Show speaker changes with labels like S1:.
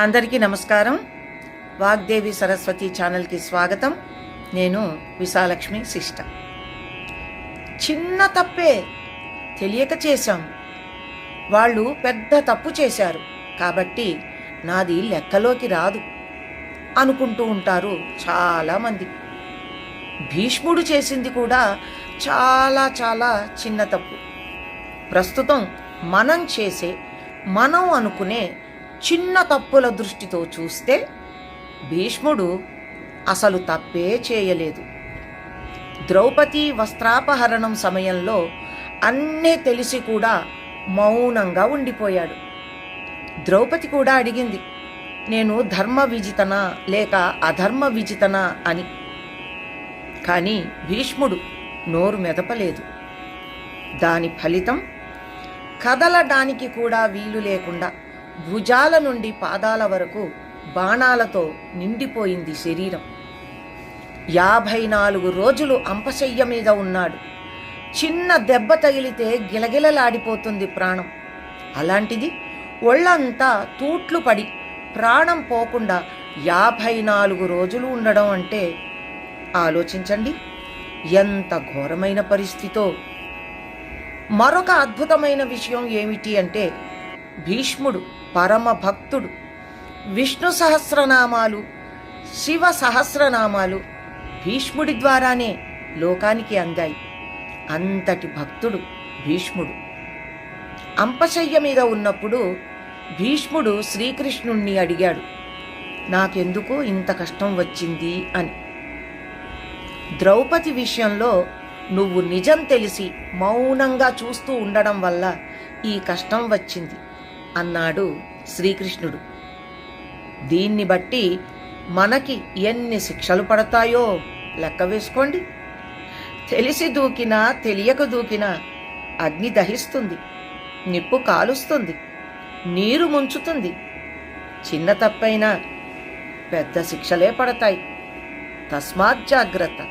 S1: అందరికీ నమస్కారం. వాగ్దేవి సరస్వతి ఛానల్కి స్వాగతం. నేను విశాలక్ష్మి శిష్ట. చిన్న తప్పే తెలియక చేశాం, వాళ్ళు పెద్ద తప్పు చేశారు కాబట్టి నాది లెక్కలోకి రాదు అనుకుంటూ ఉంటారు చాలామంది. భీష్ముడు చేసింది కూడా చాలా చాలా చిన్న తప్పు. ప్రస్తుతం మనం అనుకునే చిన్న తప్పుల దృష్టితో చూస్తే భీష్ముడు అసలు తప్పే చేయలేదు. ద్రౌపది వస్త్రాపహరణం సమయంలో అన్నీ తెలిసి కూడా మౌనంగా ఉండిపోయాడు. ద్రౌపది కూడా అడిగింది, నేను ధర్మ విజితనా లేక అధర్మ విజితనా అని. కానీ భీష్ముడు నోరు మెదపలేదు. దాని ఫలితం కదలడానికి కూడా వీలు లేకుండా భుజాల నుండి పాదాల వరకు బాణాలతో నిండిపోయింది శరీరం. 54 రోజులు అంపశయ్య మీద ఉన్నాడు. చిన్న దెబ్బ తగిలితే గిలగిలలాడిపోతుంది ప్రాణం. అలాంటిది ఒళ్ళంతా తూట్లు పడి ప్రాణం పోకుండా 54 రోజులు ఉండడం అంటే ఆలోచించండి ఎంత ఘోరమైన పరిస్థితో. మరొక అద్భుతమైన విషయం ఏమిటి అంటే భీష్ముడు పరమ భక్తుడు. విష్ణు సహస్రనామాలు, శివ సహస్రనామాలు భీష్ముడి ద్వారానే లోకానికి అందాయి. అంతటి భక్తుడు భీష్ముడు. అంపశయ్య మీద ఉన్నప్పుడు భీష్ముడు శ్రీకృష్ణుణ్ణి అడిగాడు, నాకెందుకు ఇంత కష్టం వచ్చింది అని. ద్రౌపది విషయంలో నువ్వు నిజం తెలిసి మౌనంగా చూస్తూ ఉండడం వల్ల ఈ కష్టం వచ్చింది అన్నాడు శ్రీకృష్ణుడు. దీన్ని బట్టి మనకి ఎన్ని శిక్షలు పడతాయో లెక్క వేసుకోండి. తెలిసి దూకినా తెలియక దూకినా అగ్ని దహిస్తుంది, నిప్పు కాలుస్తుంది, నీరు ముంచుతుంది. చిన్న తప్పైనా పెద్ద శిక్షలే పడతాయి. తస్మాత్ జాగ్రత్త.